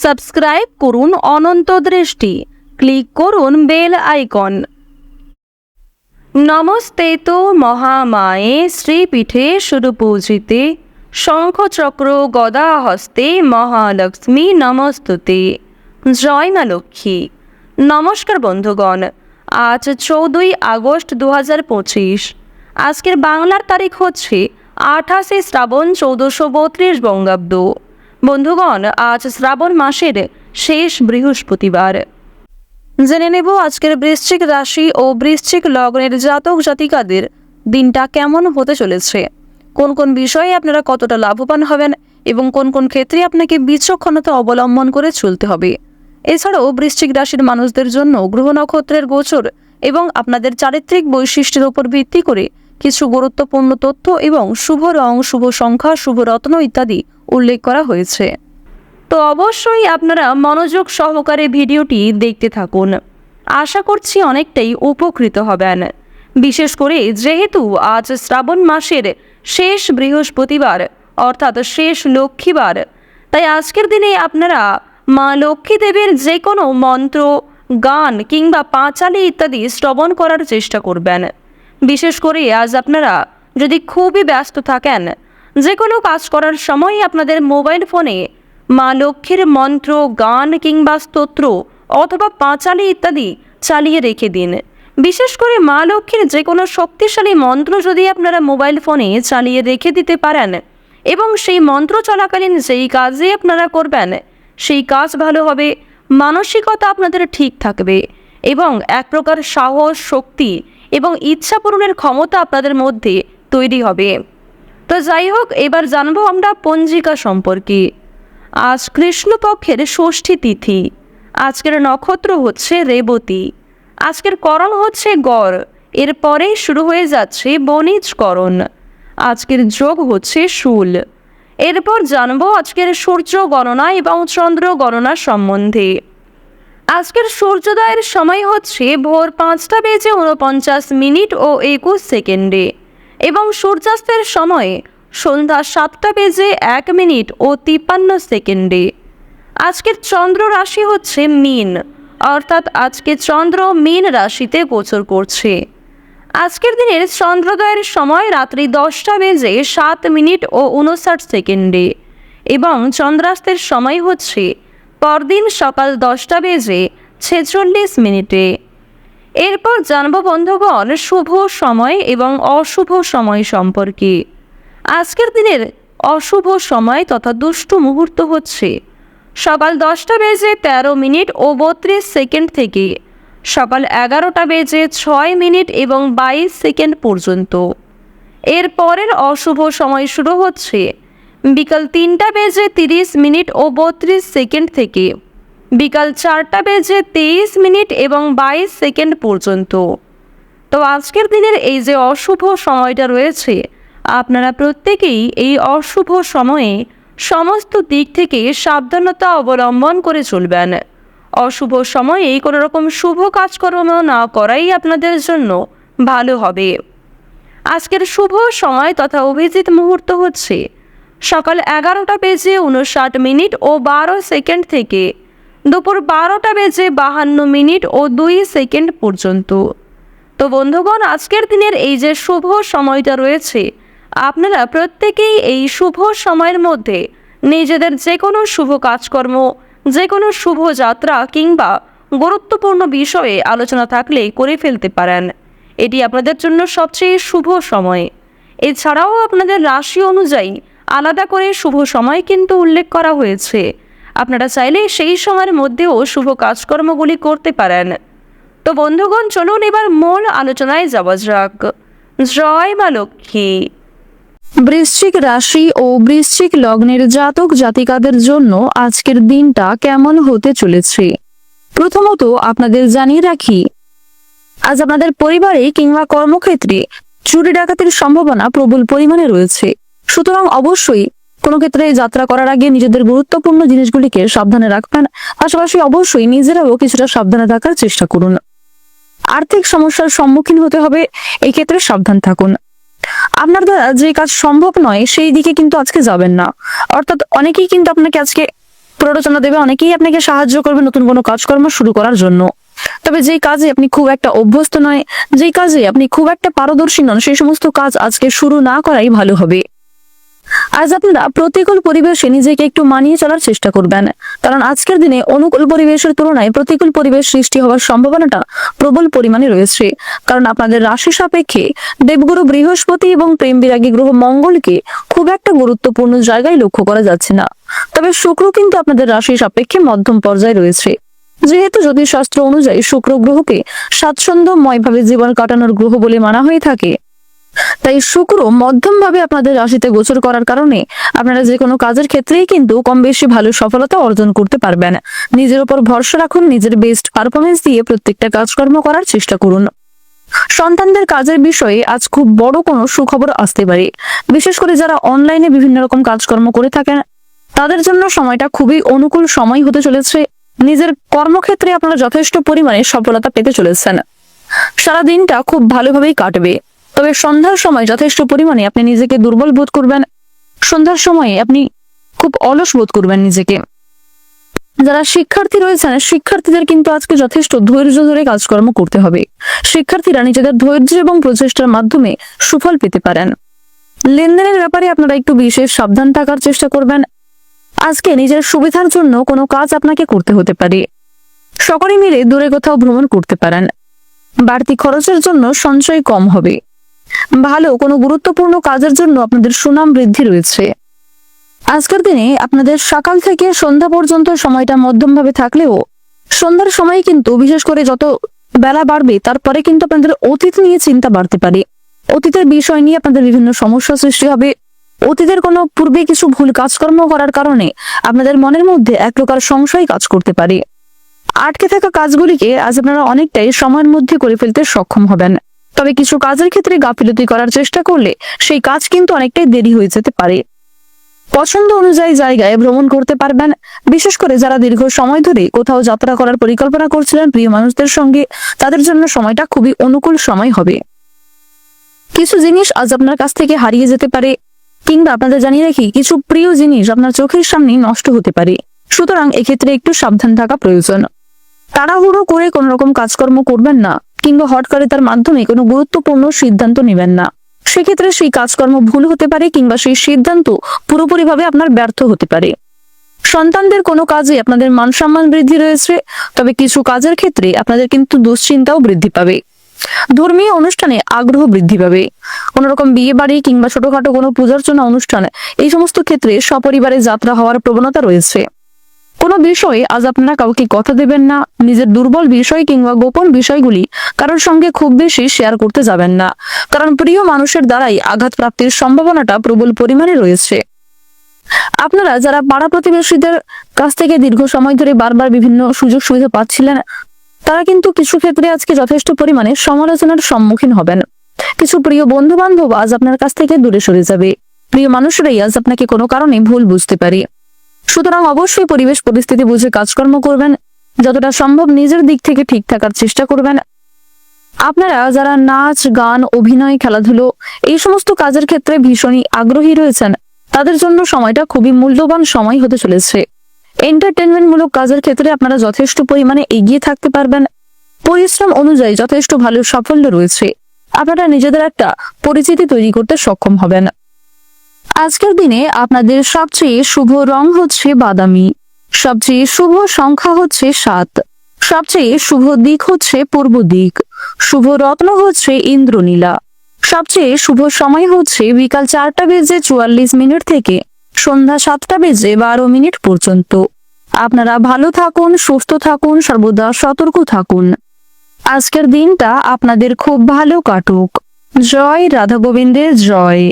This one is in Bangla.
সাবস্ক্রাইব করুন অনন্ত দৃষ্টি, ক্লিক করুন বেল আইকন। নমস্তে তো মহামায়ে শ্রীপীঠে সুরপূজিতে, শঙ্খচক্র গদা হস্তে মহালক্ষ্মী নমস্তুতে। জয় মা লক্ষ্মী। নমস্কার বন্ধুগণ, আজ 14ই আগস্ট 2025। আজকের বাংলার তারিখ হচ্ছে 28শে শ্রাবণ 1432 বঙ্গাব্দ। বন্ধুগণ, আজ শ্রাবণ মাসের শেষ বৃহস্পতিবার। জেনে নেব আজকের বৃশ্চিক রাশি ও বৃশ্চিক লগ্নের জাতক জাতিকাদের দিনটা কেমন হতে চলেছে, কোন কোন বিষয়ে আপনারা কতটা লাভবান হবেন এবং কোন কোন ক্ষেত্রে আপনাকে বিচক্ষণতা অবলম্বন করে চলতে হবে। এছাড়াও বৃশ্চিক রাশির মানুষদের জন্য গ্রহ নক্ষত্রের গোচর এবং আপনাদের চারিত্রিক বৈশিষ্ট্যের উপর ভিত্তি করে কিছু গুরুত্বপূর্ণ তথ্য এবং শুভ রং, শুভ সংখ্যা, শুভ রত্ন ইত্যাদি উল্লেখ করা হয়েছে। তো অবশ্যই আপনারা মনোযোগ সহকারে ভিডিওটি দেখতে থাকুন। আশা করছি অনেকটাই উপকৃত হবেন। বিশেষ করে যেহেতু আজ শ্রাবণ মাসের শেষ বৃহস্পতিবার অর্থাৎ শেষ লক্ষ্মীবার, তাই আজকের দিনে আপনারা মা লক্ষ্মী দেবীর যে কোনো মন্ত্র, গান কিংবা পাঁচালি ইত্যাদি শ্রবণ করার চেষ্টা করবেন। বিশেষ করে আজ আপনারা যদি খুবই ব্যস্ত থাকেন, যে কোনো কাজ করার সময় আপনাদের মোবাইল ফোনে মা লক্ষ্মীর মন্ত্র, গান কিংবা স্তোত্র অথবা পাঁচালি ইত্যাদি চালিয়ে রেখে দিন। বিশেষ করে মা লক্ষ্মীর যে কোনো শক্তিশালী মন্ত্র যদি আপনারা মোবাইল ফোনে চালিয়ে রেখে দিতে পারেন এবং সেই মন্ত্র চলাকালীন যেই কাজে আপনারা করবেন সেই কাজ ভালো হবে, মানসিকতা আপনাদের ঠিক থাকবে এবং এক প্রকার সাহস, শক্তি এবং ইচ্ছা পূরণের ক্ষমতা আপনাদের মধ্যে তৈরি হবে। তো যাই হোক, এবার জানবো আমরা পঞ্জিকা সম্পর্কে। আজ কৃষ্ণপক্ষের ষষ্ঠী তিথি। আজকের নক্ষত্র হচ্ছে রেবতী। আজকের করণ হচ্ছে গড়। এরপরেই শুরু হয়ে যাচ্ছে বণিজ করণ। আজকের যোগ হচ্ছে শূল। এরপর জানবো আজকের সূর্য গণনা এবং চন্দ্র গণনা সম্বন্ধে। আজকের সূর্যোদয়ের সময় হচ্ছে ভোর 5টা বেজে 49 ও 21 সেকেন্ডে এবং সূর্যাস্তের সময় সন্ধ্যা 7টা বেজে 1 মিনিট ও 53 সেকেন্ডে। আজকের চন্দ্র রাশি হচ্ছে মীন, অর্থাৎ আজকে চন্দ্র মীন রাশিতে গোচর করছে। আজকের দিনের চন্দ্রোদয়ের সময় রাত্রি 10টা বেজে 7 মিনিট ও 59 সেকেন্ডে এবং চন্দ্রাস্তের সময় হচ্ছে পরদিন সকাল 10টা বেজে 46 মিনিটে। এরপর জানব বন্ধুগণ শুভ সময় এবং অশুভ সময় সম্পর্কে। আজকের দিনের অশুভ সময় তথা দুষ্টু মুহূর্ত হচ্ছে সকাল 10টা বেজে 13 মিনিট ও 32 সেকেন্ড থেকে সকাল 11টা বেজে 6 মিনিট এবং 22 সেকেন্ড পর্যন্ত। এর পরের অশুভ সময় শুরু হচ্ছে বিকাল 3টা বেজে 30 মিনিট ও 32 সেকেন্ড থেকে বিকাল 4টা বেজে 23 মিনিট এবং 22 সেকেন্ড পর্যন্ত। তো আজকের দিনের এই যে অশুভ সময়টা রয়েছে, আপনারা প্রত্যেকেই এই অশুভ সময়ে সমস্ত দিক থেকে সাবধানতা অবলম্বন করে চলবেন। অশুভ সময়ে কোনো রকম শুভ কাজকর্ম না করাই আপনাদের জন্য ভালো হবে। আজকের শুভ সময় তথা অভিজিৎ মুহূর্ত হচ্ছে সকাল 11টা বেজে 59 মিনিট ও 12 সেকেন্ড থেকে দুপুর 12টা বেজে 52 মিনিট ও 2 সেকেন্ড পর্যন্ত। তো বন্ধুগণ, আজকের দিনের এই যে শুভ সময়টা রয়েছে, আপনারা প্রত্যেকেই এই শুভ সময়ের মধ্যে নিজেদের যে কোনো শুভ কাজকর্ম, যে কোনো শুভ যাত্রা কিংবা গুরুত্বপূর্ণ বিষয়ে আলোচনা থাকলে করে ফেলতে পারেন। এটি আপনাদের জন্য সবচেয়ে শুভ সময়। এছাড়াও আপনাদের রাশি অনুযায়ী আলাদা করে শুভ সময় কিন্তু উল্লেখ করা হয়েছে। আপনারা চাইলে সেই সময়ের মধ্যেও শুভ কাজকর্মগুলি করতে পারেন। তো বন্ধুগণ, চলুন এবার মূল আলোচনায় যাওয়া যাক। জয় মা লক্ষ্মী। বৃশ্চিক রাশি ও বৃশ্চিক লগ্নের জাতক জাতিকাদের জন্য আজকের দিনটা কেমন হতে চলেছে। প্রথমত আপনাদের জানিয়ে রাখি, আজ আপনাদের পরিবারে কিংবা কর্মক্ষেত্রে চুরি ডাকাতির সম্ভাবনা প্রবল পরিমাণে রয়েছে। সুতরাং অবশ্যই কোনো ক্ষেত্রে যাত্রা করার আগে নিজেদের গুরুত্বপূর্ণ জিনিসগুলিকে সাবধানে রাখবেন। পাশাপাশি অবশ্যই নিজেরাও কিছুটা সাবধানে থাকার চেষ্টা করুন। আর্থিক সমস্যার সম্মুখীন হতে হবে, এই ক্ষেত্রে সাবধান থাকুন। আপনার দ্বারা যে কাজ সম্ভব নয় সেই দিকে কিন্তু আজকে যাবেন না। অর্থাৎ অনেকেই কিন্তু আপনাকে আজকে প্ররোচনা দেবে, অনেকেই আপনাকে সাহায্য করবে নতুন কোনো কাজকর্ম শুরু করার জন্য। তবে যেই কাজে আপনি খুব একটা অভ্যস্ত নয়, যেই কাজে আপনি খুব একটা পারদর্শী নন, সেই সমস্ত কাজ আজকে শুরু না করাই ভালো হবে। আজ আপনারা প্রতিকূল পরিবেশে নিজেকে একটু মানিয়ে চলার চেষ্টা করবেন, কারণ আজকের দিনে অনুকূল পরিবেশের তুলনায় প্রতিকূল পরিবেশ সৃষ্টি হওয়ার সম্ভাবনাটা প্রবল পরিমাণে রয়েছে। কারণ আপনাদের রাশি সাপেক্ষে দেবগুরু বৃহস্পতি এবং প্রেম বিরাগী গ্রহ মঙ্গলকে খুব একটা গুরুত্বপূর্ণ জায়গায় লক্ষ্য করা যাচ্ছে না। তবে শুক্র কিন্তু আপনাদের রাশি সাপেক্ষে মধ্যম পর্যায়ে রয়েছে। যেহেতু জ্যোতিষশাস্ত্র অনুযায়ী শুক্র গ্রহকে স্বাচ্ছন্দ্যময়ভাবে জীবন কাটানোর গ্রহ বলে মানা হয়ে থাকে, তাই শুক্র মধ্যম ভাবে আপনাদের রাশিতে গোচর করার কারণে আপনারা যে কোনো কাজের ক্ষেত্রেই কিন্তু কম বেশি ভালো সফলতা অর্জন করতে পারবেন। নিজের উপর ভরসা রাখুন, নিজের বেস্ট পারফরমেন্স দিয়ে প্রত্যেকটা কাজকর্ম করার চেষ্টা করুন। সন্তানদের কাজের বিষয়ে আজ খুব বড় কোনো সুখবর আসতে পারে। বিশেষ করে যারা অনলাইনে বিভিন্ন রকম কাজকর্ম করে থাকেন, তাদের জন্য সময়টা খুবই অনুকূল সময় হতে চলেছে। নিজের কর্মক্ষেত্রে আপনারা যথেষ্ট পরিমাণে সফলতা পেতে চলেছেন। সারা দিনটা খুব ভালোভাবেই কাটবে। তবে সন্ধ্যার সময় যথেষ্ট পরিমাণে আপনি নিজেকে দুর্বল বোধ করবেন। সন্ধ্যার সময়ে আপনি খুব অলস বোধ করবেন নিজেকে। যারা শিক্ষার্থী রয়েছেন, শিক্ষার্থীদের কিন্তু আজকে যথেষ্ট ধৈর্য ধরে কাজকর্ম করতে হবে। শিক্ষার্থীরা নিজেদের ধৈর্য এবং প্রচেষ্টার মাধ্যমে সুফল পেতে পারেন। লেনদেনের ব্যাপারে আপনারা একটু বিশেষ সাবধান থাকার চেষ্টা করবেন। আজকে নিজের সুবিধার জন্য কোনো কাজ আপনাকে করতে হতে পারে। সকলে মিলে দূরে কোথাও ভ্রমণ করতে পারেন। বাড়তি খরচের জন্য সঞ্চয় কম হবে। ভালো কোনো গুরুত্বপূর্ণ কাজের জন্য আপনাদের সুনাম বৃদ্ধি রয়েছে। আজকের দিনে আপনাদের সকাল থেকে সন্ধ্যা পর্যন্ত সময়টা মধ্যম ভাবে থাকলেও সন্ধ্যার সময় কিন্তু বিশেষ করে যত বেলা বাড়বে তারপরে কিন্তু আপনাদের অতীত নিয়ে চিন্তা বাড়তে পারে। অতীতের বিষয় নিয়ে আপনাদের বিভিন্ন সমস্যা সৃষ্টি হবে। অতীতের কোনো পূর্বে কিছু ভুল কাজকর্ম করার কারণে আপনাদের মনের মধ্যে এক প্রকার সংশয় কাজ করতে পারে। আটকে থাকা কাজগুলিকে আজ আপনারা অনেকটাই সময়ের মধ্যে করে ফেলতে সক্ষম হবেন। তবে কিছু কাজের ক্ষেত্রে গাফিলতি করার চেষ্টা করলে সেই কাজ কিন্তু অনেকটাই দেরি হয়ে যেতে পারে। পছন্দ অনুযায়ী জায়গায় ভ্রমণ করতে পারবেন। বিশেষ করে যারা দীর্ঘ সময় ধরে কোথাও যাত্রা করার পরিকল্পনা করছিলেন প্রিয় মানুষদের সঙ্গে, তাদের জন্য সময়টা খুবই অনুকূল সময় হবে। কিছু জিনিস আজ আপনার কাছ থেকে হারিয়ে যেতে পারে, কিংবা আপনাদের জানিয়ে রাখি কিছু প্রিয় জিনিস আপনার চোখের সামনে নষ্ট হতে পারে। সুতরাং এক্ষেত্রে একটু সাবধান থাকা প্রয়োজন। তাড়াহুড়ো করে কোন রকম কাজকর্ম করবেন না, কিংবা হঠকারিতার মাধ্যমে কোনো গুরুত্বপূর্ণ সিদ্ধান্ত নেবেন না। সেক্ষেত্রে সেই কাজকর্ম ভুল হতে পারে, কিংবা সেই সিদ্ধান্ত পুরোপুরিভাবে আপনার ব্যর্থ হতে পারে। সন্তানদের কোনো কাজে আপনাদের মান সম্মান বৃদ্ধি রয়েছে, তবে কিছু কাজের ক্ষেত্রে আপনাদের কিন্তু দুশ্চিন্তাও বৃদ্ধি পাবে। ধর্মীয় অনুষ্ঠানে আগ্রহ বৃদ্ধি পাবে। কোন রকম বিয়ে বাড়ি কিংবা ছোটখাটো কোনো পূজার্চনা অনুষ্ঠান, এই সমস্ত ক্ষেত্রে সপরিবারে যাত্রা হওয়ার প্রবণতা রয়েছে। কোনো বিষয়ে আজ আপনারা কাউকে কথা দেবেন না। নিজের দুর্বল বিষয় কিংবা গোপন বিষয়গুলি কারোর সঙ্গে খুব বেশি শেয়ার করতে যাবেন না, কারণ প্রিয় মানুষের দ্বারাই আঘাত প্রাপ্তির সম্ভাবনাটা প্রবল পরিমাণে রয়েছে। আপনারা যারা পাড়া প্রতিবেশীদের কাছ থেকে দীর্ঘ সময় ধরে বারবার বিভিন্ন সুযোগ সুবিধা পাচ্ছিলেন, তারা কিন্তু কিছু ক্ষেত্রে আজকে যথেষ্ট পরিমাণে সমালোচনার সম্মুখীন হবেন। কিছু প্রিয় বন্ধু বান্ধব আজ আপনার কাছ থেকে দূরে সরে যাবে। প্রিয় মানুষরাই আজ আপনাকে কোনো কারণে ভুল বুঝতে পারে। সুতরাং অবশ্যই পরিবেশ পরিস্থিতি বুঝে কাজকর্ম করবেন। যতটা সম্ভব নিজের দিক থেকে ঠিক থাকার চেষ্টা করবেন। আপনারা যারা নাচ, গান, অভিনয়, খেলাধুলো এই সমস্ত কাজের ক্ষেত্রে ভীষণই আগ্রহী রয়েছেন, তাদের জন্য সময়টা খুবই মূল্যবান সময় হতে চলেছে। এন্টারটেনমেন্ট মূলক কাজের ক্ষেত্রে আপনারা যথেষ্ট পরিমাণে এগিয়ে থাকতে পারবেন। পরিশ্রম অনুযায়ী যথেষ্ট ভালো সাফল্য রয়েছে। আপনারা নিজেদের একটা পরিচিতি তৈরি করতে সক্ষম হবেন। আজকের দিনে আপনাদের সবচেয়ে শুভ রং হচ্ছে বাদামি, সবচেয়ে শুভ সংখ্যা হচ্ছে 7, সবচেয়ে শুভ দিক হচ্ছে পূর্ব দিক, শুভ রত্ন হচ্ছে ইন্দ্রনীলা, সবচেয়ে শুভ সময় হচ্ছে বিকাল 4:44 থেকে সন্ধ্যা 7:12 পর্যন্ত। আপনারা ভালো থাকুন, সুস্থ থাকুন, সর্বদা সতর্ক থাকুন। আজকের দিনটা আপনাদের খুব ভালো কাটুক। জয় রাধা গোবিন্দের জয়।